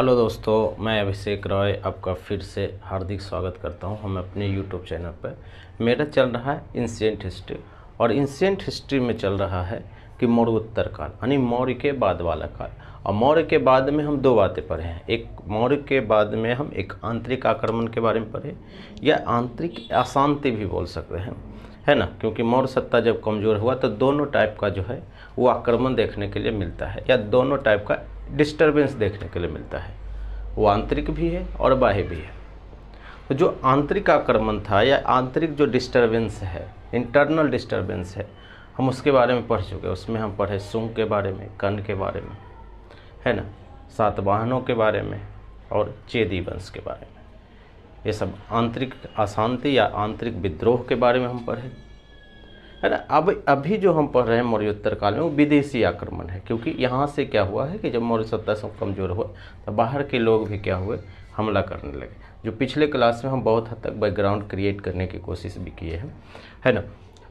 Hello दोस्तों, मैं अभिषेक रॉय आपका फिर से हार्दिक स्वागत करता हूं हम अपने यूट्यूब चैनल पर। मेरा चल रहा है एंशिएंट हिस्ट्री, और एंशिएंट हिस्ट्री में चल रहा है कि मौर्योत्तर काल यानी मौर्य के बाद वाला काल। और मौर्य के बाद में हम दो बातें पढ़े हैं। एक मौर्य के बाद में हम एक आंतरिक आक्रमण के बारे में पढ़े, या आंतरिक अशांति भी बोल सकते हैं, है ना। क्योंकि मौर्य सत्ता जब कमज़ोर हुआ तो दोनों टाइप का जो है वो आक्रमण देखने के लिए मिलता है, या दोनों टाइप का डिस्टरबेंस देखने के लिए मिलता है। वो आंतरिक भी है और बाह्य भी है। तो जो आंतरिक आक्रमण था या आंतरिक जो डिस्टरबेंस है, इंटरनल डिस्टरबेंस है, हम उसके बारे में पढ़ चुके हैं। उसमें हम पढ़े शुंग के बारे में, कर्ण के बारे में, है ना, सातवाहनों के बारे में और चेदी वंश के बारे में। ये सब आंतरिक अशांति या आंतरिक विद्रोह के बारे में हम पढ़े, है ना। अब अभी जो हम पढ़ रहे हैं मौर्योत्तर काल में, वो विदेशी आक्रमण है। क्योंकि यहाँ से क्या हुआ है कि जब मौर्य सत्ता सब कमज़ोर हुआ तो बाहर के लोग भी क्या हुए, हमला करने लगे। जो पिछले क्लास में हम बहुत हद तक बैकग्राउंड क्रिएट करने की कोशिश भी किए हैं, है ना।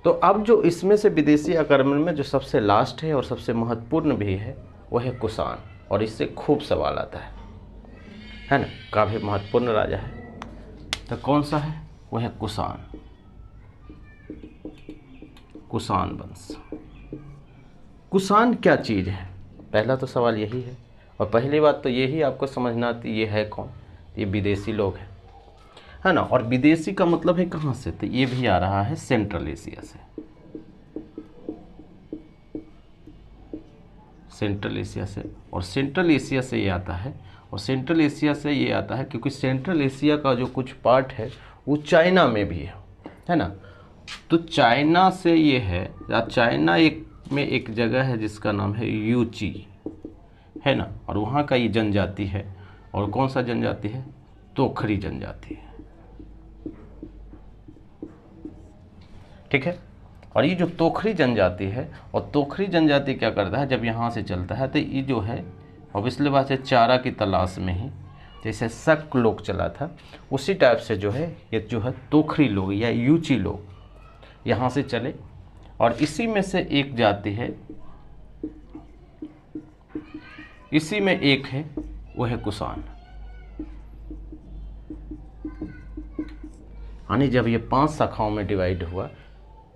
तो अब जो इसमें से विदेशी आक्रमण में जो सबसे लास्ट है और सबसे महत्वपूर्ण भी है वह है कुषाण, और इससे खूब सवाल आता है ना। काफ़ी महत्वपूर्ण राजा है। तो कौन सा है? वह है कुषाण, कुषाण वंश। कुषाण क्या चीज़ है? पहला तो सवाल यही है। और पहली बात तो यही आपको समझना आती, ये है कौन? ये विदेशी लोग हैं, है ना। और विदेशी का मतलब है कहाँ से? तो ये भी आ रहा है सेंट्रल एशिया से, सेंट्रल एशिया से। और सेंट्रल एशिया से ये आता है, और सेंट्रल एशिया से ये आता है क्योंकि सेंट्रल एशिया का जो कुछ पार्ट है वो चाइना में भी है ना। तो चाइना से ये है, या चाइना में एक जगह है जिसका नाम है यूची, है ना। और वहाँ का ये जनजाति है। और कौन सा जनजाति है? तोखरी जनजाति है, ठीक है। और ये जो तोखरी जनजाति है, और तोखरी जनजाति क्या करता है, जब यहाँ से चलता है तो ये जो है ऑब्वियसली बात है, चारा की तलाश में ही जैसे शक लोग चला था, उसी टाइप से जो है ये जो है तोखरी लोग या यूची लोग यहाँ से चले। और इसी में से एक जाति है, इसी में एक है, वो है कुषाण। यानी जब ये 5 शाखाओं में डिवाइड हुआ,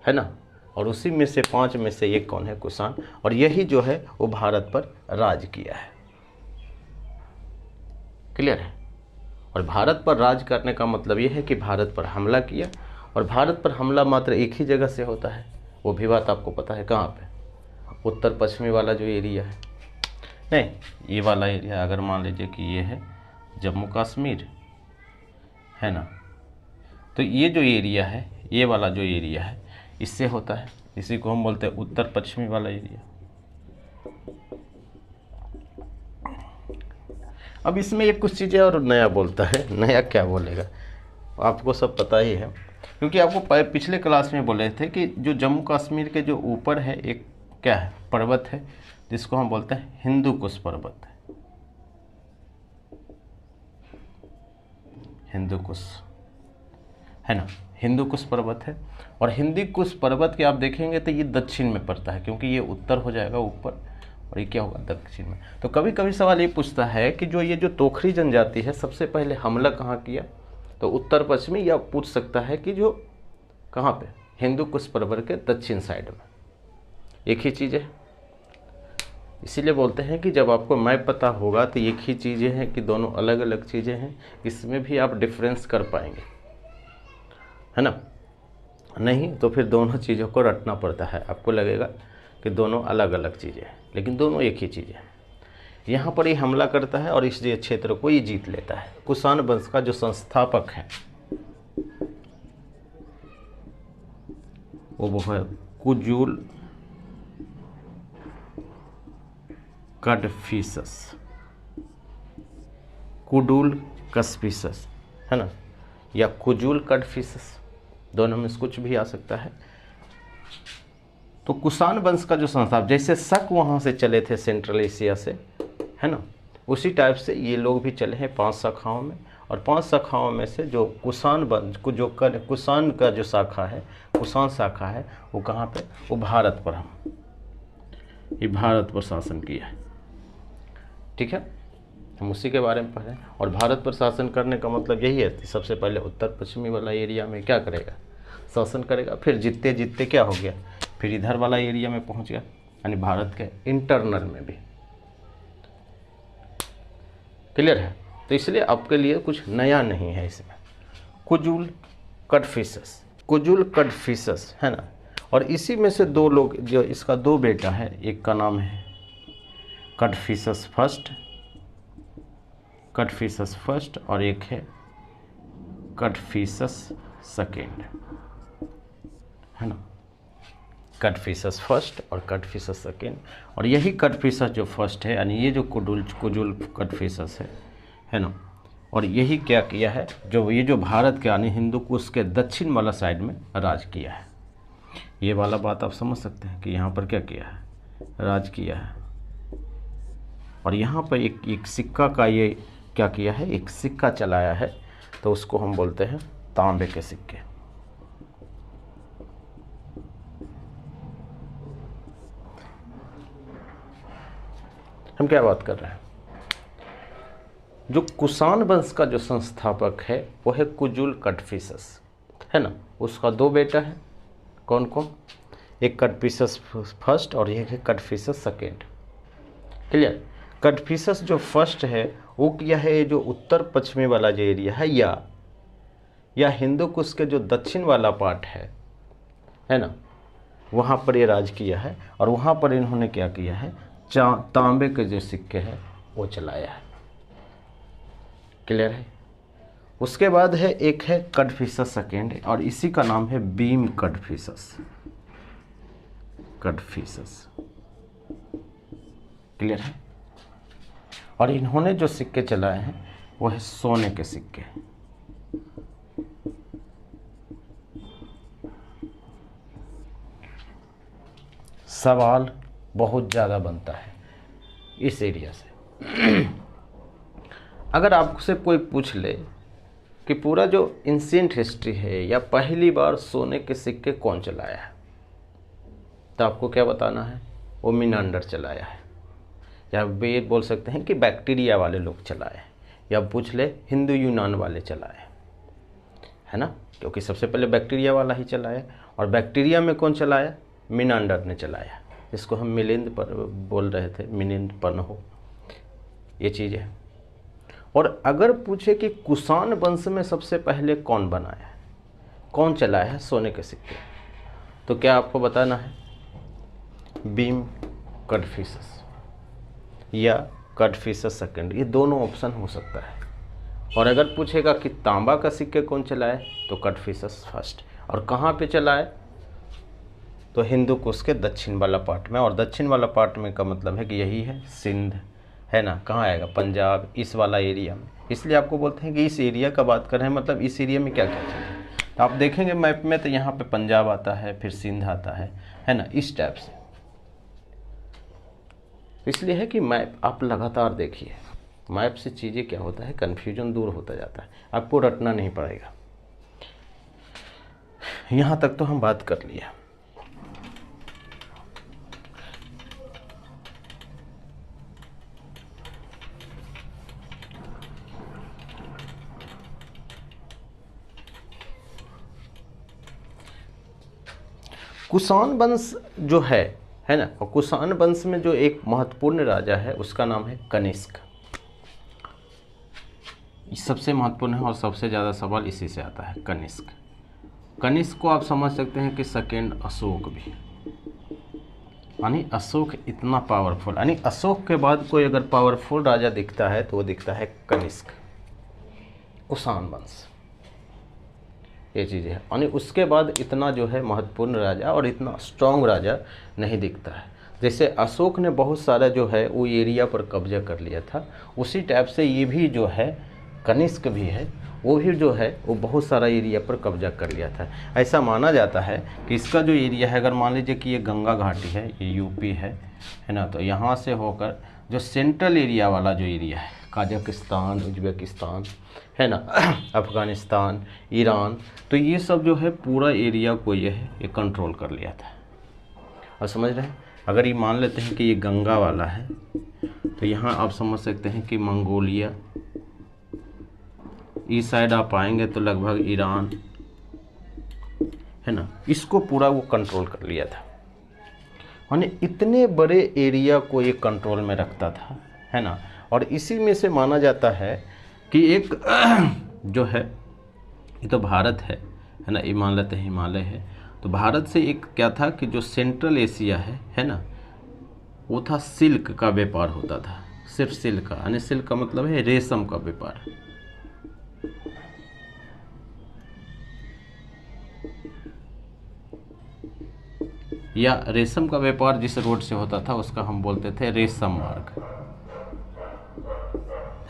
है ना, और उसी में से 5 में से एक कौन है? कुषाण। और यही जो है वो भारत पर राज किया है। क्लियर है? और भारत पर राज करने का मतलब ये है कि भारत पर हमला किया। और भारत पर हमला मात्र एक ही जगह से होता है, वो भी बात आपको पता है, कहाँ पे? उत्तर पश्चिमी वाला जो एरिया है, नहीं, ये वाला एरिया, अगर मान लीजिए कि ये है जम्मू कश्मीर, है ना, तो ये जो एरिया है, ये वाला जो एरिया है, इससे होता है। इसी को हम बोलते हैं उत्तर पश्चिमी वाला एरिया। अब इसमें एक कुछ चीज़ें और नया बोलता है। नया क्या बोलेगा आपको सब पता ही है, क्योंकि आपको पिछले क्लास में बोले थे कि जो जम्मू कश्मीर के जो ऊपर है एक क्या है, पर्वत है, जिसको हम बोलते हैं हिंदू कुश पर्वत है, हिंदू कुश, है ना, हिंदू कुश पर्वत है। और हिंदू कुश पर्वत के आप देखेंगे तो ये दक्षिण में पड़ता है, क्योंकि ये उत्तर हो जाएगा ऊपर, और ये क्या होगा? दक्षिण में। तो कभी कभी सवाल ये पूछता है कि ये जो तोखरी जनजाति है, सबसे पहले हमला कहाँ किया? तो उत्तर पश्चिमी, या पूछ सकता है कि जो कहाँ पे? हिंदू कुश पर्वत के दक्षिण साइड में। एक ही चीज़ है। इसीलिए बोलते हैं कि जब आपको मैप पता होगा तो एक ही चीज़ें हैं कि दोनों अलग अलग चीज़ें हैं, इसमें भी आप डिफरेंस कर पाएंगे, है ना। नहीं तो फिर दोनों चीज़ों को रटना पड़ता है, आपको लगेगा कि दोनों अलग अलग चीज़ें हैं, लेकिन दोनों एक ही चीज़ है। यहाँ पर ये हमला करता है और इस क्षेत्र को ये जीत लेता है। कुषाण वंश का जो संस्थापक है वो है कुजुल कडफिसस, कुडुल कस्पिसस, है ना, या कुजुल कडफिसस, दोनों में से कुछ भी आ सकता है। तो कुषाण वंश का जो संस्थापक, जैसे शक वहाँ से चले थे सेंट्रल एशिया से, है ना, उसी टाइप से ये लोग भी चले हैं 5 शाखाओं में। और 5 शाखाओं में से जो कुषाण वंश को, जो कुषाण का जो शाखा है, कुषाण शाखा है, वो कहाँ पे? वो भारत पर, ये भारत पर शासन किया है, ठीक है। हम उसी के बारे में पढ़ें। और भारत पर शासन करने का मतलब यही है कि सबसे पहले उत्तर पश्चिमी वाला एरिया में क्या करेगा, शासन करेगा, फिर जीतते जीतते क्या हो गया, फिर इधर वाला एरिया में पहुंच गया, यानी भारत के इंटरनल में भी। क्लियर है? तो इसलिए आपके लिए कुछ नया नहीं है इसमें। कुजुल कटफिशस, कुजुल कटफिशस है ना। और इसी में से दो लोग, जो इसका दो बेटा है, एक का नाम है कटफिशस फर्स्ट, कटफिशस फर्स्ट, और एक है कटफिशस सेकेंड, है ना। कटफिशस फर्स्ट और कटफिशस सेकेंड। और यही कटफिशस जो फर्स्ट है, यानी ये जो कुजुल कटफिशस है ना, और यही क्या किया है, जो ये जो भारत के यानी हिंदूकुश के दक्षिण वाला साइड में राज किया है। ये वाला बात आप समझ सकते हैं कि यहाँ पर क्या किया है, राज किया है। और यहाँ पर एक सिक्का का ये क्या किया है, एक सिक्का चलाया है, तो उसको हम बोलते हैं तांबे के सिक्के। हम क्या बात कर रहे हैं, जो कुषाण वंश का जो संस्थापक है वो है कुजुल कटफिशस, है ना। उसका दो बेटा है, कौन कौन, एक कटफिशस फर्स्ट और एक है कटफिशस सेकेंड। क्लियर? कटफिशस जो फर्स्ट है वो क्या है, जो उत्तर पश्चिमी वाला जो एरिया है या हिंदूकुश के जो दक्षिण वाला पार्ट है ना, वहाँ पर ये राज किया है। और वहाँ पर इन्होंने क्या किया है, तांबे के जो सिक्के हैं वो चलाया है। क्लियर है? उसके बाद है एक है कटफिशस सेकेंड, और इसी का नाम है बीम कटफिशस, कटफिशस। क्लियर है? और इन्होंने जो सिक्के चलाए हैं वो है सोने के सिक्के। सवाल बहुत ज़्यादा बनता है इस एरिया से। अगर आपसे कोई पूछ ले कि पूरा जो एंशिएंट हिस्ट्री है या पहली बार सोने के सिक्के कौन चलाया है, तो आपको क्या बताना है, वो मिनांडर चलाया है, या वे बोल सकते हैं कि बैक्टीरिया वाले लोग चलाए, या पूछ ले हिंदू यूनान वाले चलाए, है ना, क्योंकि सबसे पहले बैक्टीरिया वाला ही चलाया। और बैक्टीरिया में कौन चलाया, मिनांडर ने चलाया, जिसको हम मिलिंद पर बोल रहे थे, मिलिंद पन्हो, ये चीज़ है। और अगर पूछे कि कुषाण वंश में सबसे पहले कौन बनाया है, कौन चलाया है सोने के सिक्के, तो क्या आपको बताना है, बीम कटफिशस या कटफिशस सेकेंड, ये दोनों ऑप्शन हो सकता है। और अगर पूछेगा कि तांबा का सिक्के कौन चलाए, तो कटफिशस फर्स्ट। और कहाँ पे चलाए, तो हिंदूकुश के दक्षिण वाला पार्ट में। और दक्षिण वाला पार्ट में का मतलब है कि यही है सिंध, है ना, कहाँ आएगा, पंजाब, इस वाला एरिया में। इसलिए आपको बोलते हैं कि इस एरिया का बात कर रहे हैं, मतलब इस एरिया में क्या क्या चीज़ है। तो आप देखेंगे मैप में, तो यहाँ पे पंजाब आता है, फिर सिंध आता है ना, इस टाइप से। इसलिए है कि मैप आप लगातार देखिए, मैप से चीज़ें क्या होता है, कन्फ्यूजन दूर होता जाता है, आपको रटना नहीं पड़ेगा। यहाँ तक तो हम बात कर लिया। कुषाण वंश जो है ना, और कुषाण वंश में जो एक महत्वपूर्ण राजा है उसका नाम है कनिष्क। सबसे महत्वपूर्ण है और सबसे ज़्यादा सवाल इसी से आता है, कनिष्क। कनिष्क को आप समझ सकते हैं कि सेकेंड अशोक भी, यानी अशोक इतना पावरफुल, यानी अशोक के बाद कोई अगर पावरफुल राजा दिखता है तो वो दिखता है कनिष्क, कुषाण वंश, ये चीज़ है। यानी उसके बाद इतना जो है महत्वपूर्ण राजा और इतना स्ट्रॉन्ग राजा नहीं दिखता है। जैसे अशोक ने बहुत सारा जो है वो एरिया पर कब्जा कर लिया था, उसी टाइप से ये भी जो है कनिष्क भी है, वो भी जो है वो बहुत सारा एरिया पर कब्जा कर लिया था। ऐसा माना जाता है कि इसका जो एरिया है, अगर मान लीजिए कि ये गंगा घाटी है, ये यूपी है ना, तो यहाँ से होकर जो सेंट्रल एरिया वाला जो एरिया है, कजाकिस्तान, उज्बेकिस्तान, है ना, अफ़गानिस्तान, ईरान, तो ये सब जो है पूरा एरिया को ये कंट्रोल कर लिया था। और समझ रहे हैं, अगर ये मान लेते हैं कि ये गंगा वाला है तो यहाँ आप समझ सकते हैं कि मंगोलिया, इस साइड आप आएंगे तो लगभग ईरान, है ना, इसको पूरा वो कंट्रोल कर लिया था। यानी इतने बड़े एरिया को ये कंट्रोल में रखता था, है ना। और इसी में से माना जाता है कि एक जो है, ये तो भारत है ना, ये मान लेते हैं हिमालय है, तो भारत से एक क्या था कि जो सेंट्रल एशिया है ना, वो था सिल्क का व्यापार होता था, सिर्फ सिल्क का, यानी सिल्क का मतलब है रेशम का व्यापार। या रेशम का व्यापार जिस रोड से होता था उसका हम बोलते थे रेशम मार्ग,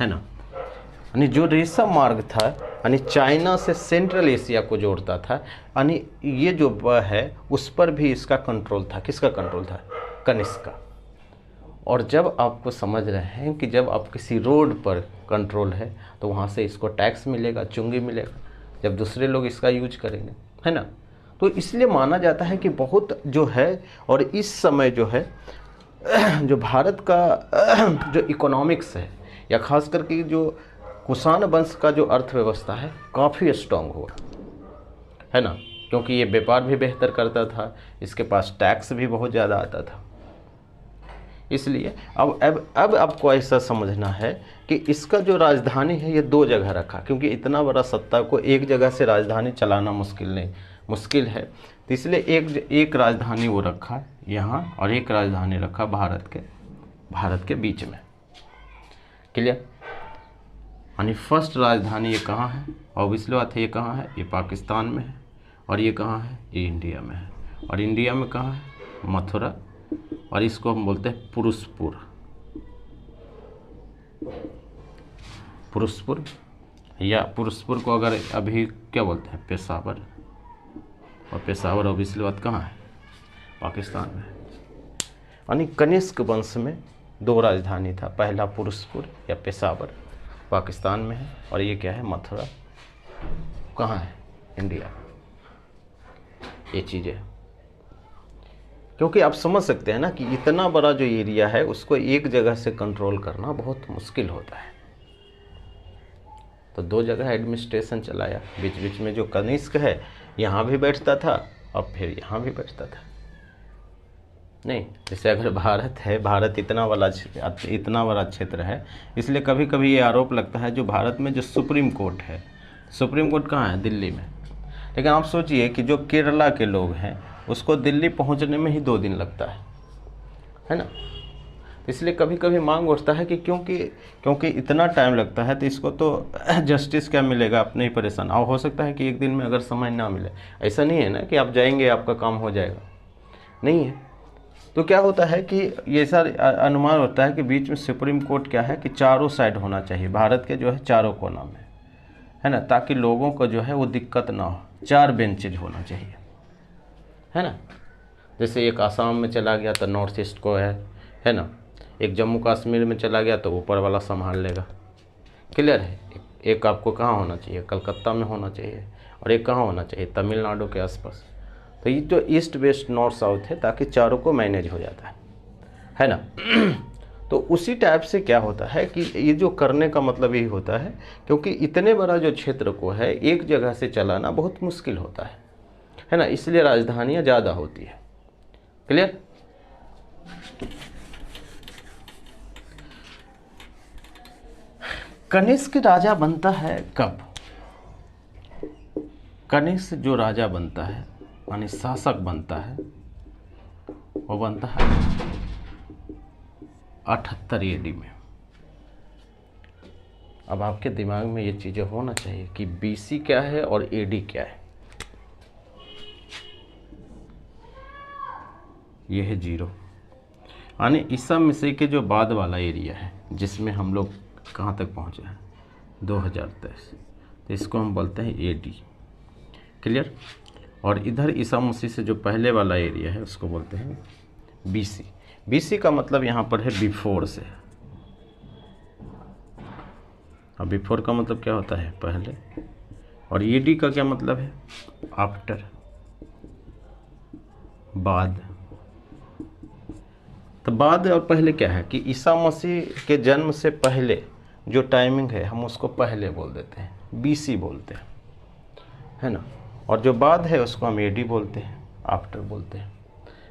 है ना। यानी जो रेशम मार्ग था, यानी चाइना से सेंट्रल एशिया को जोड़ता था, यानी ये जो है उस पर भी इसका कंट्रोल था। किसका कंट्रोल था? कनिष्क का। और जब आपको समझ रहे हैं कि जब आप किसी रोड पर कंट्रोल है तो वहाँ से इसको टैक्स मिलेगा, चुंगी मिलेगा, जब दूसरे लोग इसका यूज करेंगे, है ना। तो इसलिए माना जाता है कि बहुत जो है, और इस समय जो है जो भारत का जो इकोनॉमिक्स है, या खास करके जो कुषाण वंश का जो अर्थव्यवस्था है, काफ़ी स्ट्रांग हुआ, है ना, क्योंकि ये व्यापार भी बेहतर करता था, इसके पास टैक्स भी बहुत ज़्यादा आता था। इसलिए अब आपको ऐसा समझना है कि इसका जो राजधानी है ये 2 जगह रखा, क्योंकि इतना बड़ा सत्ता को एक जगह से राजधानी चलाना मुश्किल है। तो इसलिए एक राजधानी वो रखा यहाँ, और एक राजधानी रखा भारत के बीच में। क्लियर? यानी फर्स्ट राजधानी ये कहाँ है? ऑब्वियसली बात है, ये कहाँ है? ये पाकिस्तान में है। और ये कहाँ है? ये इंडिया में है। और इंडिया में कहाँ है? मथुरा। और इसको हम बोलते हैं पुरुषपुर, या पुरुषपुर को अगर अभी क्या बोलते हैं? पेशावर। और पेशावर ऑब्वियसली बात कहाँ है? पाकिस्तान में। यानी कनिष्क वंश में 2 राजधानी था, पहला पुरुषपुर या पेशावर पाकिस्तान में है, और ये क्या है? मथुरा। कहाँ है? इंडिया। ये चीज़ें, क्योंकि आप समझ सकते हैं ना कि इतना बड़ा जो एरिया है उसको एक जगह से कंट्रोल करना बहुत मुश्किल होता है। तो 2 जगह एडमिनिस्ट्रेशन चलाया, बीच बीच में जो कनिष्क है यहाँ भी बैठता था और फिर यहाँ भी बैठता था। नहीं, जैसे अगर भारत है, भारत इतना बड़ा क्षेत्र है, इसलिए कभी कभी ये आरोप लगता है जो भारत में जो सुप्रीम कोर्ट है, सुप्रीम कोर्ट कहाँ है? दिल्ली में। लेकिन आप सोचिए कि जो केरला के लोग हैं उसको दिल्ली पहुंचने में ही 2 दिन लगता है ना। इसलिए कभी कभी मांग उठता है कि क्योंकि इतना टाइम लगता है तो इसको तो जस्टिस क्या मिलेगा, अपने ही परेशान। और हो सकता है कि एक दिन में अगर समय ना मिले, ऐसा नहीं है ना कि आप जाएंगे आपका काम हो जाएगा, नहीं है। तो क्या होता है कि ये सारे अनुमान होता है कि बीच में सुप्रीम कोर्ट क्या है कि चारों साइड होना चाहिए, भारत के जो है चारों कोना में, है ना, ताकि लोगों को जो है वो दिक्कत ना हो। 4 बेंचेज होना चाहिए, है ना। जैसे एक आसाम में चला गया तो नॉर्थ ईस्ट को है ना, एक जम्मू कश्मीर में चला गया तो ऊपर वाला संभाल लेगा। क्लियर है? एक आपको कहाँ होना चाहिए? कलकत्ता में होना चाहिए, और एक कहाँ होना चाहिए? तमिलनाडु के आसपास। तो ये जो ईस्ट वेस्ट नॉर्थ साउथ है, ताकि चारों को मैनेज हो जाता है ना। तो उसी टाइप से क्या होता है कि ये जो करने का मतलब यही होता है, क्योंकि इतने बड़ा जो क्षेत्र को है एक जगह से चलाना बहुत मुश्किल होता है ना, इसलिए राजधानियाँ ज़्यादा होती है। क्लियर? कनिष्क राजा बनता है कब? कनिष्क जो राजा बनता है, यानी शासक बनता है, वो बनता है 78 AD में। अब आपके दिमाग में ये चीज़ें होना चाहिए कि BC क्या है और AD क्या है। ये है 0, यानी ईसा मसीह के जो बाद वाला एरिया है, जिसमें हम लोग कहाँ तक पहुँचे हैं? 2023। तो इसको हम बोलते हैं AD। क्लियर? और इधर ईसा मसीह से जो पहले वाला एरिया है उसको बोलते हैं BC। BC का मतलब यहाँ पर है बिफोर से। अब बिफोर का मतलब क्या होता है? पहले। और AD का क्या मतलब है? आफ्टर, बाद। तो बाद और पहले क्या है कि ईसा मसीह के जन्म से पहले जो टाइमिंग है हम उसको पहले बोल देते हैं, BC बोलते हैं, है ना। और जो बाद है उसको हम AD बोलते हैं, आफ्टर बोलते हैं।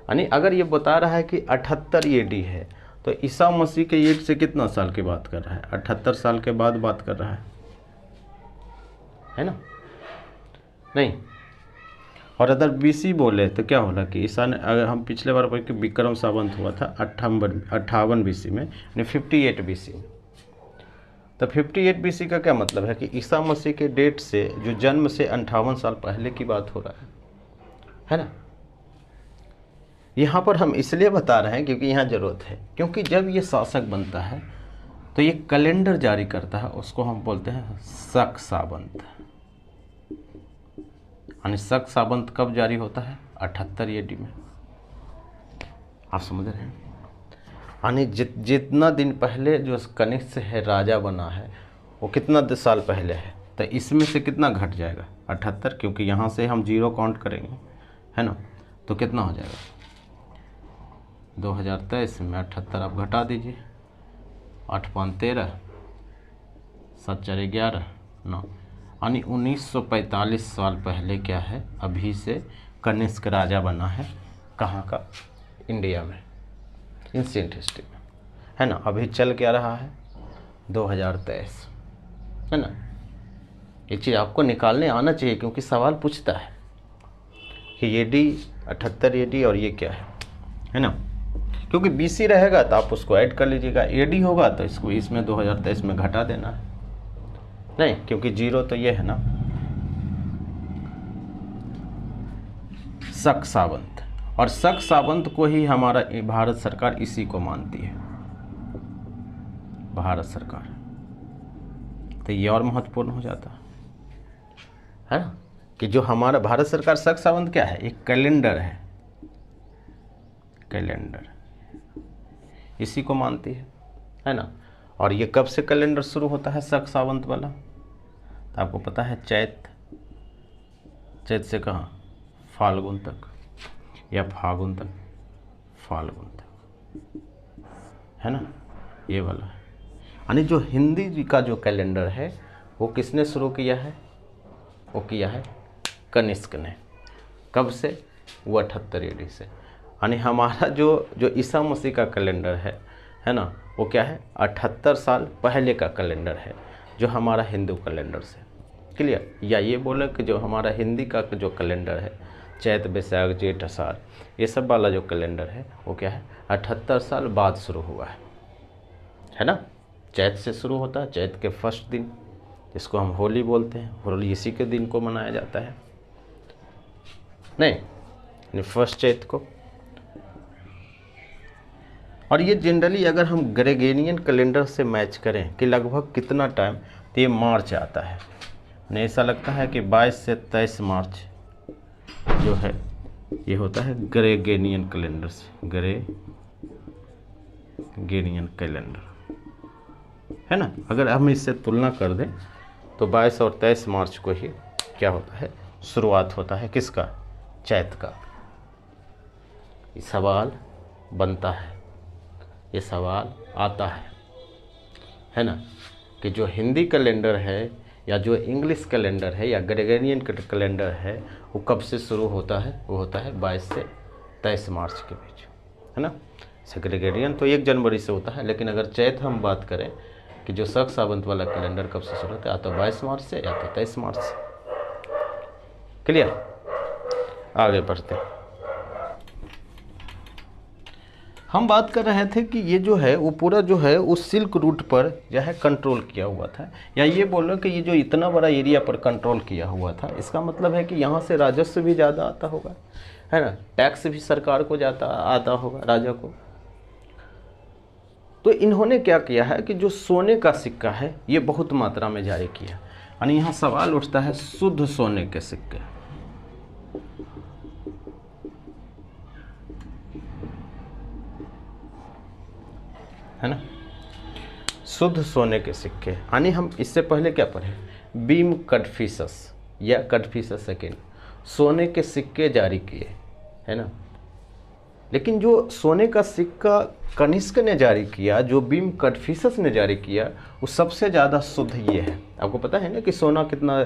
यानी अगर ये बता रहा है कि 78 AD है तो ईसा मसीह के एज से कितना साल की बात कर रहा है? 78 साल के बाद बात कर रहा है ना। नहीं, और अगर BC बोले तो क्या होला कि ईसा ने, अगर हम पिछले बार पढ़े कि विक्रम संवत हुआ था 58 BC में, यानी 58 BC में। तो 58 BC का क्या मतलब है कि ईसा मसीह के डेट से जो जन्म से 58 साल पहले की बात हो रहा है ना। यहाँ पर हम इसलिए बता रहे हैं क्योंकि यहाँ ज़रूरत है, क्योंकि जब ये शासक बनता है तो ये कैलेंडर जारी करता है, उसको हम बोलते हैं शक सावंत। यानी शक सावंत कब जारी होता है? 78 AD में। आप समझ रहे हैं? यानी जितना दिन पहले जो कनिष्क है राजा बना है वो कितना साल पहले है, तो इसमें से कितना घट जाएगा? 78, क्योंकि यहाँ से हम 0 काउंट करेंगे, है ना। तो कितना हो जाएगा? 2023 में 78 आप घटा दीजिए, 8 5 13, 7 4 11 9, यानी 1945 साल पहले क्या है, अभी से कनिष्क राजा बना है। कहाँ का? इंडिया में, एंशिएंट हिस्ट्री में, है ना। अभी चल क्या रहा है? 2023, है ना। ये चीज़ आपको निकालने आना चाहिए, क्योंकि सवाल पूछता है कि AD 78 AD और ये क्या है ना। क्योंकि BC रहेगा तो आप उसको ऐड कर लीजिएगा, AD होगा तो इसको इसमें 2023 में घटा देना है। नहीं, क्योंकि 0 तो ये है ना। शक सावंत, और शक सावंत को ही हमारा भारत सरकार इसी को मानती है, भारत सरकार। तो ये और महत्वपूर्ण हो जाता है ना, कि जो हमारा भारत सरकार, शक सावंत क्या है? एक कैलेंडर है, कैलेंडर इसी को मानती है ना। और ये कब से कैलेंडर शुरू होता है शक सावंत वाला? तो आपको पता है चैत से कहाँ? फाल्गुन तक, या फागुन तक, फाल्गुन तक, है ना। ये वाला है। यानी जो हिंदी का जो कैलेंडर है वो किसने शुरू किया है? वो किया है कनिष्क ने। कब से? वो 78 AD से। यानी हमारा जो ईसा मसीह का कैलेंडर है ना, वो क्या है? 78 साल पहले का कैलेंडर है, जो हमारा हिंदू कैलेंडर से। क्लियर? या ये बोले कि जो हमारा हिंदी का जो कैलेंडर है, चैत बैसाख जेठ आषाढ़, ये सब वाला जो कैलेंडर है वो क्या है? 78 साल बाद शुरू हुआ है ना। चैत से शुरू होता है, चैत के फर्स्ट दिन, जिसको हम होली बोलते हैं, होली इसी के दिन को मनाया जाता है। नहीं, फर्स्ट चैत को। और ये जनरली अगर हम ग्रेगोरियन कैलेंडर से मैच करें कि लगभग कितना टाइम, तो ये मार्च आता है। नहीं, ऐसा लगता है कि 22 से 23 मार्च जो है ये होता है ग्रेगोरियन कैलेंडर से, ग्रेगोरियन कैलेंडर, है ना। अगर हम इससे तुलना कर दें तो 22 और 23 मार्च को ही क्या होता है? शुरुआत होता है किसका? चैत का। ये सवाल बनता है, ये सवाल आता है ना, कि जो हिंदी कैलेंडर है या जो इंग्लिश कैलेंडर है या ग्रेगोरियन कैलेंडर है वो कब से शुरू होता है? वो होता है 22 से 23 मार्च के बीच, है ना। ग्रेगोरियन तो 1 जनवरी से होता है, लेकिन अगर चैत हम बात करें कि जो शक सावंत वाला कैलेंडर कब से शुरू होता है, या तो 22 मार्च से या तो 23 मार्च से। क्लियर? आगे बढ़ते हैं। हम बात कर रहे थे कि ये जो है वो पूरा जो है उस सिल्क रूट पर जो है कंट्रोल किया हुआ था, या ये बोलो कि ये जो इतना बड़ा एरिया पर कंट्रोल किया हुआ था, इसका मतलब है कि यहाँ से राजस्व भी ज़्यादा आता होगा, है ना। टैक्स भी सरकार को आता होगा, राजा को। तो इन्होंने क्या किया है कि जो सोने का सिक्का है ये बहुत मात्रा में जारी किया। यानी यहाँ सवाल उठता है शुद्ध सोने के सिक्के, है ना, शुद्ध सोने के सिक्के। यानी हम इससे पहले क्या पढ़े? बीम कटफिसस या कटफिसस सेकेंड सोने के सिक्के जारी किए, है ना। लेकिन जो सोने का सिक्का कनिष्क ने जारी किया, जो भीम कदफिसस ने जारी किया, वो सबसे ज़्यादा शुद्ध ये है। आपको पता है ना कि सोना कितना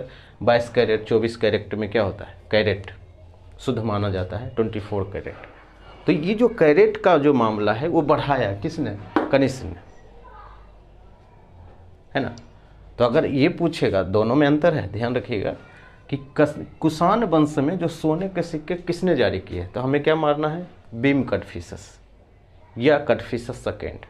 22 कैरेट 24 कैरेट में क्या होता है, कैरेट शुद्ध माना जाता है 24 कैरेट। तो ये जो कैरेट का जो मामला है वो बढ़ाया किसने, कनिष्क ने, है ना। तो अगर ये पूछेगा, दोनों में अंतर है, ध्यान रखिएगा कि कुषाण वंश में जो सोने के सिक्के किसने जारी किए, तो हमें क्या मारना है, भीम कदफिसस या कदफिसस सेकेंड।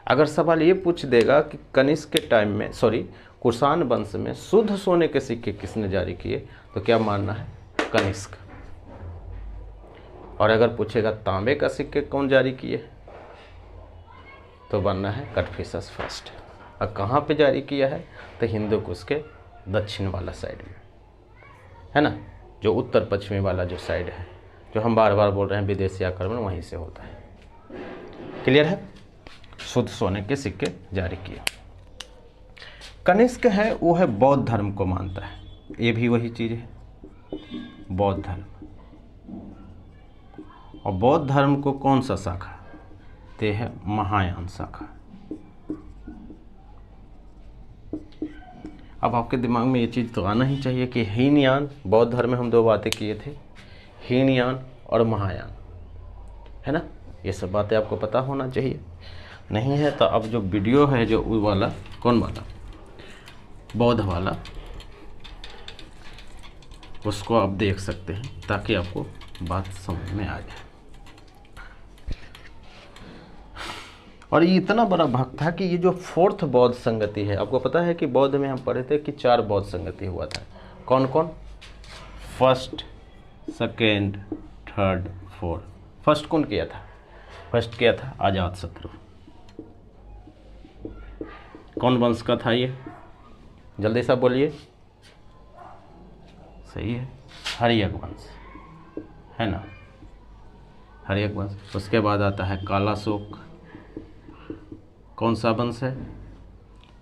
अगर सवाल ये पूछ देगा कि कनिष्क के टाइम में, सॉरी कुषाण वंश में शुद्ध सोने के सिक्के किसने जारी किए, तो क्या मानना है, कनिष्क। और अगर पूछेगा तांबे का सिक्के कौन जारी किए, तो बनना है कदफिसस फर्स्ट। और कहाँ पे जारी किया है, तो हिंदू कुश के दक्षिण वाला साइड में, है ना, जो उत्तर पश्चिमी वाला जो साइड है, जो हम बार बार बोल रहे हैं विदेशी आक्रमण, वहीं से होता है। क्लियर है। शुद्ध सोने के सिक्के जारी किए। कनिष्क है वो है बौद्ध धर्म को मानता है, ये भी वही चीज़ है, बौद्ध धर्म। और बौद्ध धर्म को कौन सा शाखा, ते है महायान शाखा। अब आपके दिमाग में ये चीज़ तो आना ही चाहिए कि हीनयान, बौद्ध धर्म में हम दो बातें किए थे, हीनयान और महायान, है ना। ये सब बातें आपको पता होना चाहिए। नहीं है तो अब जो वीडियो है, जो वो वाला, कौन वाला, बौद्ध वाला, उसको आप देख सकते हैं ताकि आपको बात समझ में आ जाए। और ये इतना बड़ा भाग था कि ये जो फोर्थ बौद्ध संगति है, आपको पता है कि बौद्ध में हम पढ़े थे कि 4 बौद्ध संगति हुआ था। कौन कौन, first, second, third, fourth. First कौन किया था, फर्स्ट किया था अजातशत्रु। कौन वंश का था ये, जल्दी से बोलिए। सही है, हर्यक वंश, है ना, हर्यक वंश। उसके बाद आता है कालाशोक। कौन सा वंश है,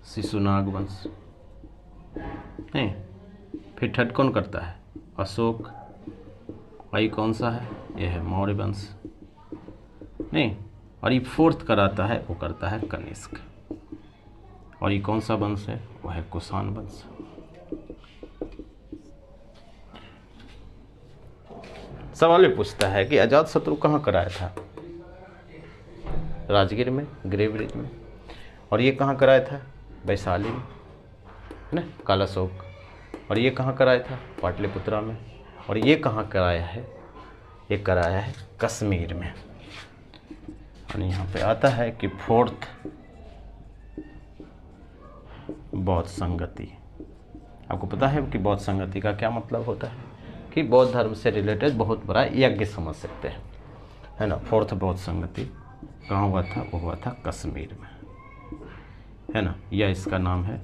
शिशुनाग वंश। नहीं, फिर थर्ड कौन करता है, अशोक। भाई कौन सा है, यह है मौर्य वंश। नहीं, और ये फोर्थ कराता है, वो करता है कनिष्क। और ये कौन सा वंश है, वो है कुषाण वंश। सवाल ये पूछता है कि अजातशत्रु कहाँ कराया था, राजगीर में, ग्रेवरिज में। और ये कहाँ कराया था, वैशाली में, है ना, कालाशोक। और ये कहाँ कराया था, पाटलिपुत्रा में। और ये कहाँ कराया है, ये कराया है कश्मीर में। और यहाँ पे आता है कि फोर्थ बौद्ध संगति। आपको पता है कि बौद्ध संगति का क्या मतलब होता है, कि बौद्ध धर्म से रिलेटेड बहुत बड़ा यज्ञ समझ सकते हैं, है ना। फोर्थ बौद्ध संगति कहाँ हुआ था, वो हुआ था कश्मीर में, है ना। यह इसका नाम है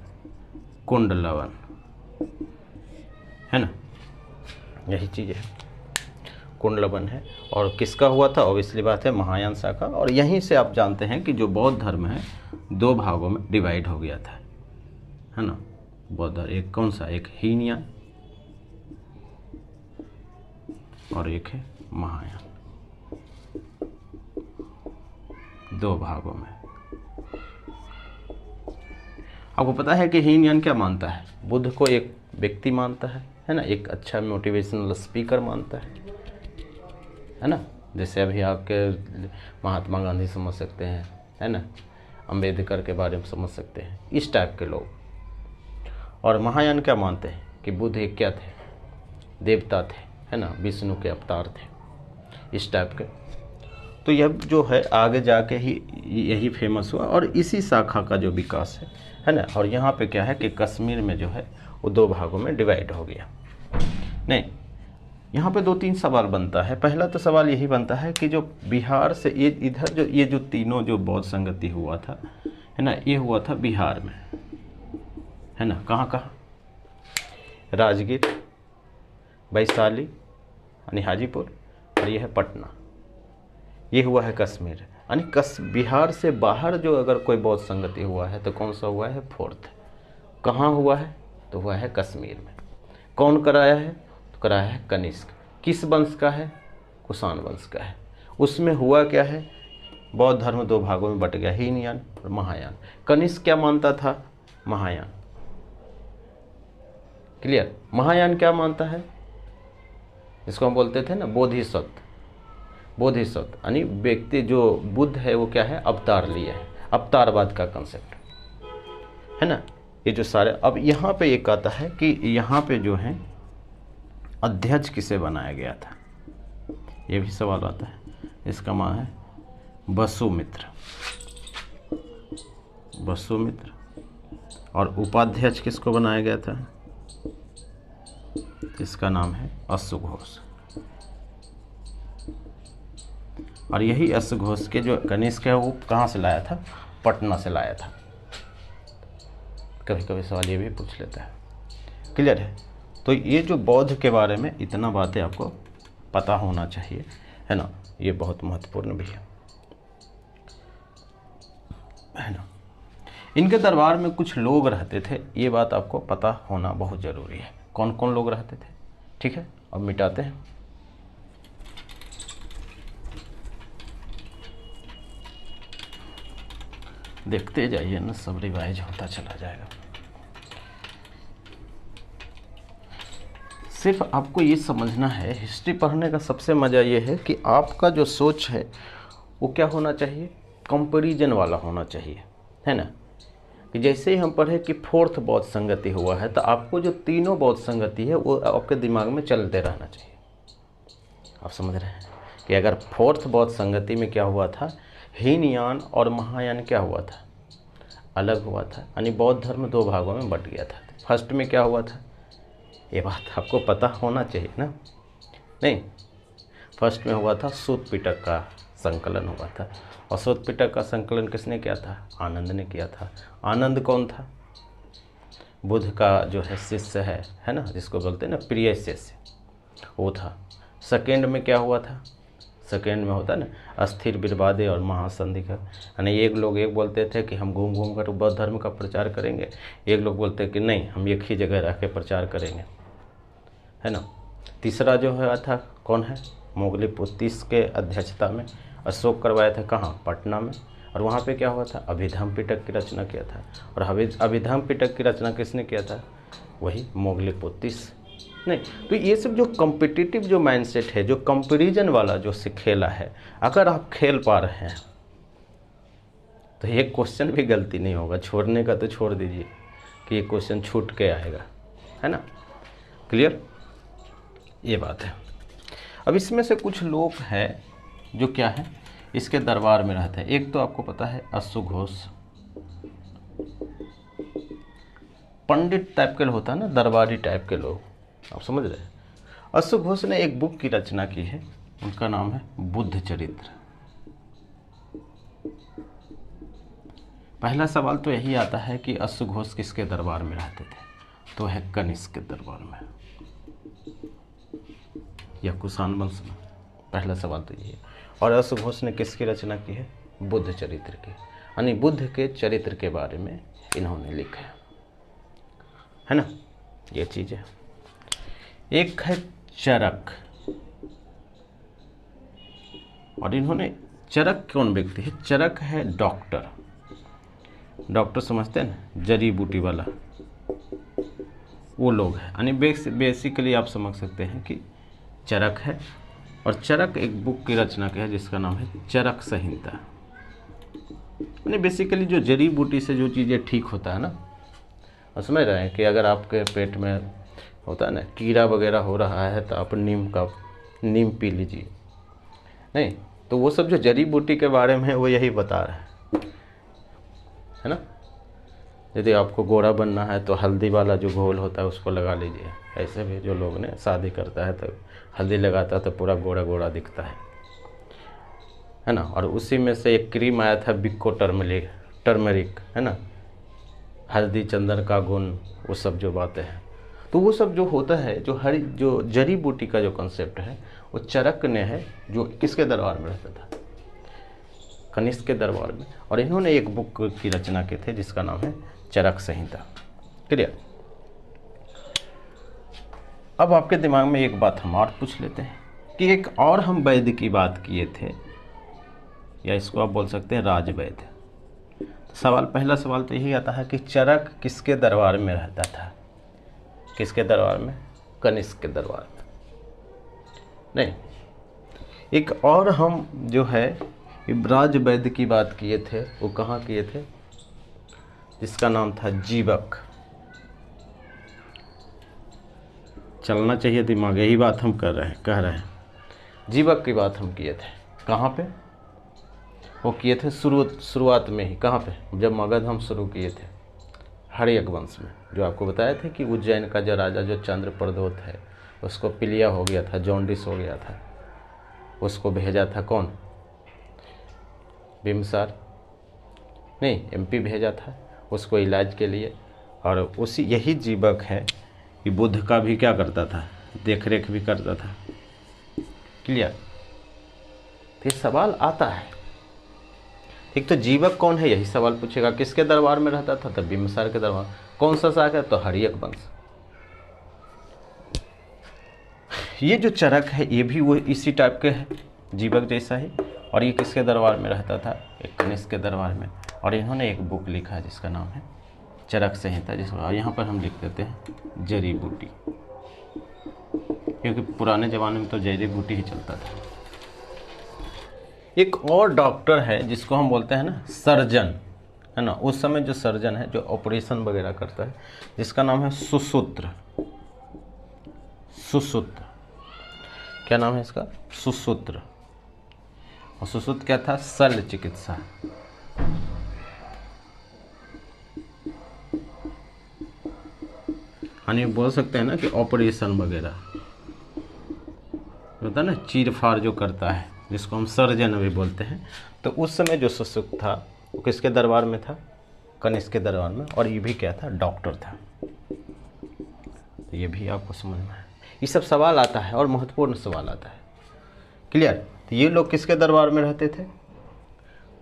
कुंडलवन, है ना, यही चीज़ है, कुंडलवन है। और किसका हुआ था, ऑब्वियसली बात है महायान शाखा। और यहीं से आप जानते हैं कि जो बौद्ध धर्म है 2 भागों में डिवाइड हो गया था, है ना। बौद्ध धर्म एक कौन सा, एक हीनयान और एक है महायान, 2 भागों में। आपको पता है कि हीनयान क्या मानता है, बुद्ध को एक व्यक्ति मानता है ना, एक अच्छा मोटिवेशनल स्पीकर मानता है ना। जैसे अभी आपके महात्मा गांधी समझ सकते हैं, है ना, अंबेडकर के बारे में समझ सकते हैं, इस टाइप के लोग। और महायान क्या मानते हैं कि बुद्ध एक क्या थे, देवता थे, है ना, विष्णु के अवतार थे, इस टाइप के। तो यह जो है आगे जाके ही यही फेमस हुआ और इसी शाखा का जो विकास है ना। और यहाँ पे क्या है कि कश्मीर में जो है वो 2 भागों में डिवाइड हो गया। नहीं, यहाँ पे 2-3 सवाल बनता है। पहला तो सवाल यही बनता है कि जो बिहार से ये इधर जो ये जो तीनों जो बौद्ध संगति हुआ था, है ना, ये हुआ था बिहार में, है ना। कहाँ कहाँ, राजगीर, वैशाली यानी हाजीपुर, और ये है पटना, ये हुआ है कश्मीर। यानी बिहार से बाहर जो अगर कोई बौद्ध संगति हुआ है तो कौन सा हुआ है, फोर्थ। कहाँ हुआ है, तो हुआ है कश्मीर में। कौन कराया है, तो कराया है कनिष्क। किस वंश का है, कुषाण वंश का है। उसमें हुआ क्या है, बौद्ध धर्म दो भागों में बट गया, हीनयान और महायान। कनिष्क क्या मानता था, महायान। क्लियर। महायान क्या मानता है, इसको हम बोलते थे ना बोधिसत्व। बोधिसत्व यानी व्यक्ति जो बुद्ध है वो क्या है, अवतार लिए है, अवतारवाद का कंसेप्ट है ना। ये जो सारे, अब यहाँ पे एक आता है कि यहाँ पे जो है अध्यक्ष किसे बनाया गया था, ये भी सवाल आता है। इसका मान है वसुमित्र, वसुमित्र। और उपाध्यक्ष किसको बनाया गया था, इसका नाम है अश्वघोष। और यही अश्वघोष के जो कनिष्क है वो कहाँ से लाया था, पटना से लाया था। कभी कभी सवाल ये भी पूछ लेता है। क्लियर है। तो ये जो बौद्ध के बारे में इतना बातें आपको पता होना चाहिए, है ना, ये बहुत महत्वपूर्ण भी है ना। इनके दरबार में कुछ लोग रहते थे, ये बात आपको पता होना बहुत ज़रूरी है। कौन कौन लोग रहते थे, ठीक है। अब मिटाते हैं। देखते जाइए ना, सब रिवाइज होता चला जाएगा। सिर्फ आपको ये समझना है, हिस्ट्री पढ़ने का सबसे मज़ा ये है कि आपका जो सोच है वो क्या होना चाहिए, कंपैरिजन वाला होना चाहिए, है ना। कि जैसे ही हम पढ़े कि फोर्थ बौद्ध संगति हुआ है, तो आपको जो तीनों बौद्ध संगति है वो आपके दिमाग में चलते रहना चाहिए। आप समझ रहे हैं कि अगर फोर्थ बौद्ध संगति में क्या हुआ था, हीनयान और महायान क्या हुआ था, अलग हुआ था, यानी बौद्ध धर्म दो भागों में बट गया था। फर्स्ट में क्या हुआ था, ये बात आपको पता होना चाहिए ना। नहीं, फर्स्ट में हुआ था सूत पिटक का संकलन हुआ था। और सूत पिटक का संकलन किसने किया था, आनंद ने किया था। आनंद कौन था, बुद्ध का जो है शिष्य है ना, जिसको बोलते हैं ना प्रिय शिष्य, वो था। सेकेंड में क्या हुआ था, सेकेंड में होता है ना अस्थिर बिरबादे और महासंधि का, यानी एक लोग एक बोलते थे कि हम घूम घूम कर बौद्ध धर्म का प्रचार करेंगे, एक लोग बोलते हैं कि नहीं हम एक ही जगह रह के प्रचार करेंगे, है ना। तीसरा जो है था कौन है, मोगलीपुत्तीस के अध्यक्षता में अशोक करवाया था, कहाँ, पटना में। और वहाँ पे क्या हुआ था, अभिधम्म पिटक की रचना किया था। और अभिधम्म पिटक की रचना किसने किया था, वही मोगलीपुत्तीस। नहीं, तो ये सब जो कॉम्पिटिटिव जो माइंडसेट है, जो कंपैरिजन वाला जो खेला है, अगर आप खेल पा रहे हैं तो ये क्वेश्चन भी गलती नहीं होगा। छोड़ने का तो छोड़ दीजिए कि ये क्वेश्चन छूट के आएगा, है ना। क्लियर, ये बात है। अब इसमें से कुछ लोग हैं जो क्या है, इसके दरबार में रहते हैं। एक तो आपको पता है अश्वघोष, पंडित टाइप के होता है ना, दरबारी टाइप के लोग, आप समझ रहे हैं। अश्वघोष ने एक बुक की रचना की है, उनका नाम है बुद्ध चरित्र। पहला सवाल तो यही आता है कि अश्वघोष किसके दरबार में रहते थे, तो है कनिष्क के दरबार में या कुषाण वंश में। पहला सवाल तो यही है। और अश्वघोष ने किसकी रचना की है, बुद्ध चरित्र की, यानी बुद्ध के चरित्र के बारे में इन्होंने लिखा है ना। ये चीज़ है। एक है चरक, और इन्होंने, चरक कौन व्यक्ति है, चरक है डॉक्टर। डॉक्टर समझते हैं ना, जड़ी बूटी वाला, वो लोग हैं। यानी बेसिकली आप समझ सकते हैं कि चरक है। और चरक एक बुक की रचना की है जिसका नाम है चरक संहिता। यानी बेसिकली जो जड़ी बूटी से जो चीज़ें ठीक होता है ना, और समझ रहे हैं कि अगर आपके पेट में होता है ना कीड़ा वगैरह हो रहा है तो आप नीम पी लीजिए। नहीं, तो वो सब जो जड़ी बूटी के बारे में वो यही बता रहा है ना। यदि आपको गोरा बनना है तो हल्दी वाला जो घोल होता है उसको लगा लीजिए। ऐसे भी जो लोग ने शादी करता है तो हल्दी लगाता है तो पूरा गोरा गोरा दिखता है ना। और उसी में से एक क्रीम आया था बिक्को टर्मरिक, है ना, हल्दी चंदन का गुण, वो सब जो बातें हैं। तो वो सब जो होता है, जो जड़ी बूटी का जो कॉन्सेप्ट है, वो चरक ने है, जो किसके दरबार में रहता था, कनिष्क के दरबार में। और इन्होंने एक बुक की रचना की थी जिसका नाम है चरक संहिता। क्लियर। अब आपके दिमाग में एक बात हम और पूछ लेते हैं कि एक और हम वैद्य की बात किए थे, या इसको आप बोल सकते हैं राजवैद्य। सवाल, पहला सवाल तो यही आता है कि चरक किसके दरबार में रहता था? किसके दरबार में? कनिष्क के दरबार में। नहीं, एक और हम जो है राजवैद्य की बात किए थे, वो कहाँ किए थे? जिसका नाम था जीवक। चलना चाहिए दिमाग, यही बात हम कह रहे हैं। जीवक की बात हम किए थे। कहाँ पे वो किए थे? शुरुआत में ही। कहाँ पे? जब मगध हम शुरू किए थे, हर्यक वंश में। जो आपको बताया था कि उज्जैन का जो राजा जो चंद्रप्रदोत है, उसको पीलिया हो गया था, जॉन्डिस हो गया था, उसको भेजा था कौन? बिम्बसार, नहीं, एमपी भेजा था उसको इलाज के लिए। और उसी यही जीवक है कि बुद्ध का भी क्या करता था? देख रेख भी करता था। क्लियर? तो ये सवाल आता है। ठीक, तो जीवक कौन है? यही सवाल पूछेगा। किसके दरबार में रहता था? तो बिम्बसार के दरबार। कौन सा शाख है? तो हर्यक वंश। ये जो चरक है ये भी वो इसी टाइप के है, जीवक जैसा ही। और ये किसके दरबार में रहता था? एक कनिष्क के दरबार में। और इन्होंने एक बुक लिखा है जिसका नाम है चरक संहिता, जिसको यहाँ पर हम लिख देते हैं जड़ी बूटी, क्योंकि पुराने ज़माने में तो जड़ी बूटी ही चलता था। एक और डॉक्टर है जिसको हम बोलते हैं ना सर्जन, है ना, उस समय जो सर्जन है जो ऑपरेशन वगैरह करता है, जिसका नाम है सुश्रुत। सुश्रुत, क्या नाम है इसका? सुश्रुत। और सुश्रुत क्या था? शल्य चिकित्सा। यानी बोल सकते हैं ना कि ऑपरेशन वगैरह होता है ना, चीर फाड़ जो करता है, जिसको हम सर्जन भी बोलते हैं। तो उस समय जो सुश्रुत था वो किसके दरबार में था? कनिष्क के दरबार में। और ये भी क्या था? डॉक्टर था। तो ये भी आपको समझ में है। ये सब सवाल आता है और महत्वपूर्ण सवाल आता है। क्लियर? तो ये लोग किसके दरबार में रहते थे?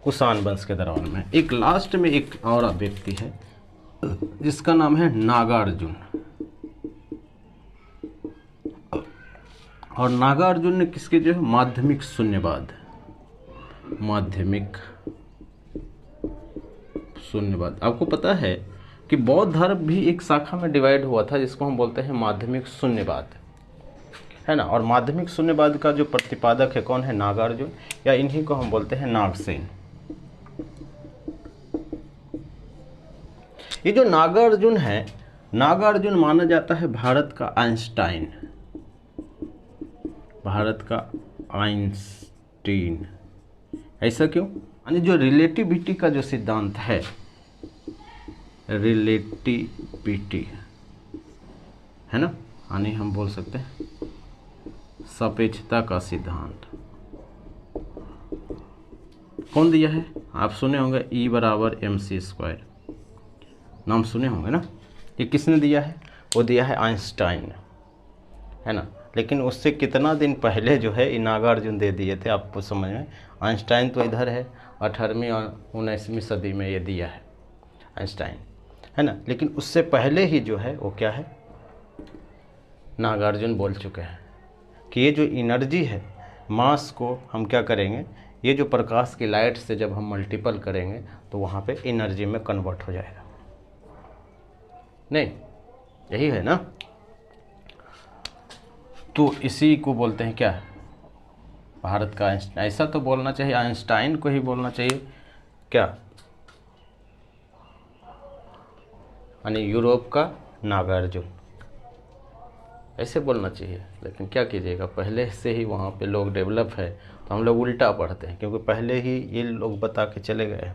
कुषाण वंश के दरबार में। एक लास्ट में एक और व्यक्ति है जिसका नाम है नागार्जुन। और नागार्जुन ने किसके जो है माध्यमिक शून्यवाद, माध्यमिक शून्यवाद। आपको पता है कि बौद्ध धर्म भी एक शाखा में डिवाइड हुआ था जिसको हम बोलते हैं माध्यमिक शून्यवाद, है ना। और माध्यमिक शून्यवाद का जो प्रतिपादक है कौन है? नागार्जुन, या इन्हीं को हम बोलते हैं नागसेन। ये जो नागार्जुन है, नागार्जुन माना जाता है भारत का आइंस्टाइन, भारत का आइंस्टीन। ऐसा क्यों? यानी जो रिलेटिविटी का जो सिद्धांत है, रिलेटिविटी, है ना, यानी हम बोल सकते हैं सापेक्षता का सिद्धांत कौन दिया है? आप सुने होंगे E = mc², नाम सुने होंगे ना। ये किसने दिया है? वो दिया है आइंस्टाइन, है ना। लेकिन उससे कितना दिन पहले जो है नागार्जुन दे दिए थे, आपको समझ में। आइंस्टाइन तो इधर है 18वीं और 19वीं सदी में ये दिया है आइंस्टाइन, है ना। लेकिन उससे पहले ही जो है वो क्या है? नागार्जुन बोल चुके हैं कि ये जो एनर्जी है, मास को हम क्या करेंगे, ये जो प्रकाश की लाइट से जब हम मल्टीपल करेंगे तो वहाँ पे एनर्जी में कन्वर्ट हो जाएगा। नहीं, यही है ना। तो इसी को बोलते हैं क्या? भारत का आइंस्टाइन। ऐसा तो बोलना चाहिए, आइंस्टाइन को ही बोलना चाहिए क्या, यानी यूरोप का नागार्जुन, ऐसे बोलना चाहिए। लेकिन क्या कीजिएगा, पहले से ही वहाँ पे लोग डेवलप है तो हम लोग उल्टा पढ़ते हैं, क्योंकि पहले ही ये लोग बता के चले गए।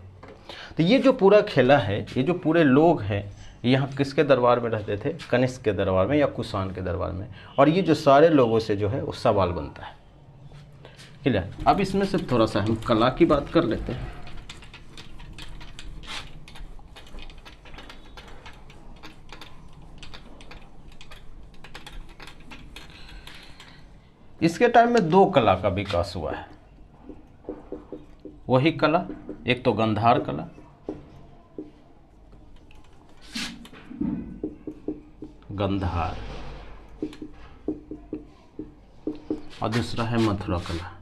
तो ये जो पूरा खेला है, ये जो पूरे लोग हैं, यहाँ किसके दरबार में रहते थे? कनिष्क के दरबार में या कुषाण के दरबार में। और ये जो सारे लोगों से जो है वो सवाल बनता है। क्लियर? अब इसमें से थोड़ा सा हम कला की बात कर लेते हैं। इसके टाइम में दो कला का विकास हुआ है। वही कला, एक तो गंधार कला, गंधार, और दूसरा है मथुरा कला।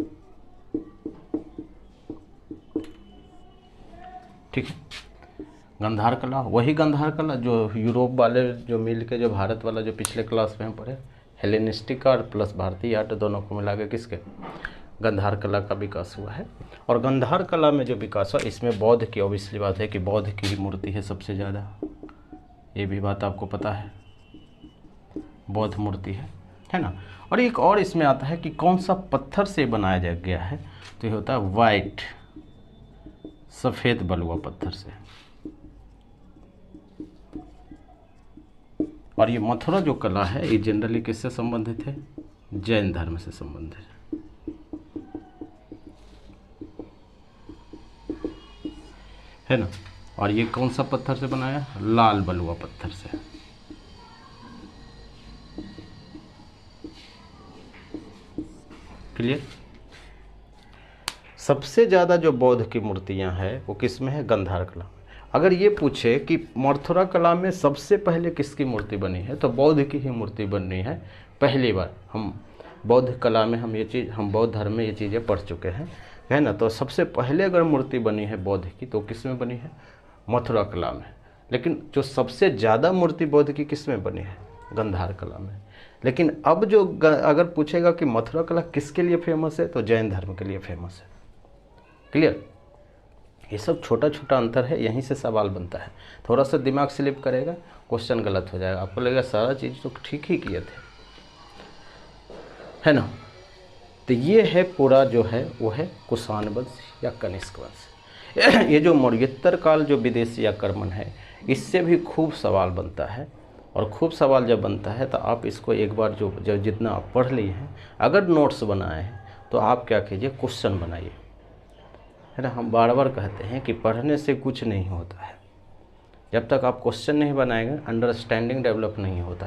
ठीक है। गंधार कला, वही गंधार कला जो यूरोप वाले जो मिल के जो भारत वाला जो पिछले क्लास में हम पढ़े, हेलेनिस्टिक आर्ट प्लस भारतीय आर्ट दोनों को मिला के किसके, गंधार कला का विकास हुआ है। और गंधार कला में जो विकास हुआ इसमें बौद्ध की ऑब्वियसली बात है कि बौद्ध की ही मूर्ति है सबसे ज़्यादा, ये भी बात आपको पता है, बौद्ध मूर्ति है ना। और एक और इसमें आता है कि कौन सा पत्थर से बनाया जा गया है, तो ये होता है वाइट, सफ़ेद बलुआ पत्थर से। और ये मथुरा जो कला है ये जनरली किससे संबंधित है, जैन धर्म से संबंधित है ना। और ये कौन सा पत्थर से बनाया, लाल बलुआ पत्थर से। क्लियर। सबसे ज़्यादा जो बौद्ध की मूर्तियां हैं वो किस में है, गंधार कला में। अगर ये पूछे कि मथुरा कला में सबसे पहले किसकी मूर्ति बनी है, तो बौद्ध की ही मूर्ति बनी है पहली बार। हम बौद्ध कला में हम ये चीज़, हम बौद्ध धर्म में ये चीज़ें पढ़ चुके हैं, है ना। तो सबसे पहले अगर मूर्ति बनी है बौद्ध की तो किस में बनी है, मथुरा कला में। लेकिन जो सबसे ज़्यादा मूर्ति बौद्ध की किस में बनी है, गंधार कला में। लेकिन अब जो अगर पूछेगा कि मथुरा कला किसके लिए फेमस है, तो जैन धर्म के लिए फेमस है। क्लियर। ये सब छोटा छोटा अंतर है, यहीं से सवाल बनता है। थोड़ा सा दिमाग स्लिप करेगा, क्वेश्चन गलत हो जाएगा, आपको लगेगा सारा चीज़ तो ठीक ही किए थे, है ना। तो ये है पूरा जो है वो है कुषाण वंश या कनिष्क वंश। ये जो मौर्योत्तर काल जो विदेशी आक्रमण है, इससे भी खूब सवाल बनता है। और खूब सवाल जब बनता है तो आप इसको एक बार जो जितना आप पढ़ लिए हैं, अगर नोट्स बनाए हैं तो आप क्या कीजिए, क्वेश्चन बनाइए, है ना। हम बार बार कहते हैं कि पढ़ने से कुछ नहीं होता है, जब तक आप क्वेश्चन नहीं बनाएंगे अंडरस्टैंडिंग डेवलप नहीं होता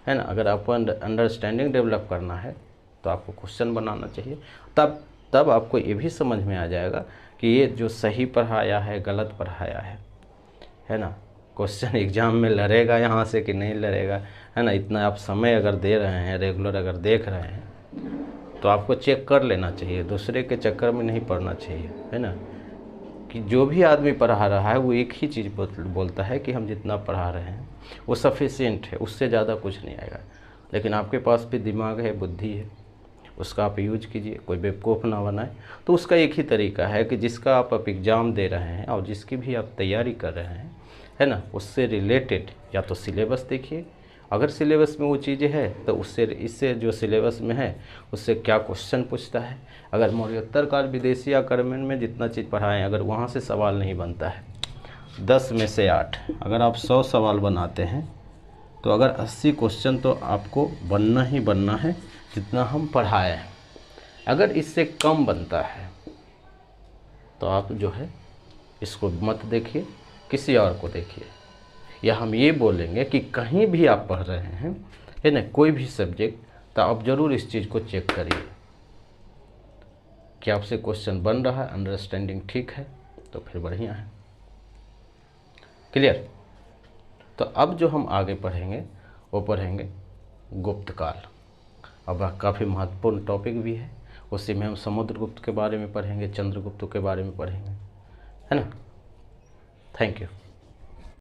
है ना। अगर आपको अंडरस्टैंडिंग डेवलप करना है तो आपको क्वेश्चन बनाना चाहिए, तब आपको ये भी समझ में आ जाएगा कि ये जो सही पढ़ाया है गलत पढ़ाया है ना। क्वेश्चन एग्ज़ाम में लड़ेगा यहाँ से कि नहीं लड़ेगा, है ना। इतना आप समय अगर दे रहे हैं, रेगुलर अगर देख रहे हैं, तो आपको चेक कर लेना चाहिए, दूसरे के चक्कर में नहीं पढ़ना चाहिए, है ना। कि जो भी आदमी पढ़ा रहा है वो एक ही चीज़ बोलता है कि हम जितना पढ़ा रहे हैं वो सफिशिएंट है, उससे ज़्यादा कुछ नहीं आएगा। लेकिन आपके पास भी दिमाग है, बुद्धि है, उसका आप यूज कीजिए, कोई बेवकूफ़ ना बनाए। तो उसका एक ही तरीका है कि जिसका आप एग्ज़ाम दे रहे हैं और जिसकी भी आप तैयारी कर रहे हैं, है ना, उससे रिलेटेड या तो सिलेबस देखिए, अगर सिलेबस में वो चीज़ें है तो उससे इससे जो सिलेबस में है उससे क्या क्वेश्चन पूछता है। अगर मौर्योत्तर काल विदेशी आक्रमण में जितना चीज़ पढ़ाएं, अगर वहाँ से सवाल नहीं बनता है 10 में से 8, अगर आप 100 सवाल बनाते हैं तो अगर 80 क्वेश्चन तो आपको बनना ही बनना है जितना हम पढ़ाए हैं। अगर इससे कम बनता है तो आप जो है इसको मत देखिए, किसी और को देखिए। या हम ये बोलेंगे कि कहीं भी आप पढ़ रहे हैं, है ना, कोई भी सब्जेक्ट, तो आप ज़रूर इस चीज़ को चेक करिए कि आपसे क्वेश्चन बन रहा है, अंडरस्टैंडिंग ठीक है तो फिर बढ़िया है। क्लियर। तो अब जो हम आगे पढ़ेंगे वो पढ़ेंगे गुप्त काल। अब काफ़ी महत्वपूर्ण टॉपिक भी है, उसी में हम समुद्रगुप्त के बारे में पढ़ेंगे, चंद्रगुप्त के बारे में पढ़ेंगे, है ना। Thank you.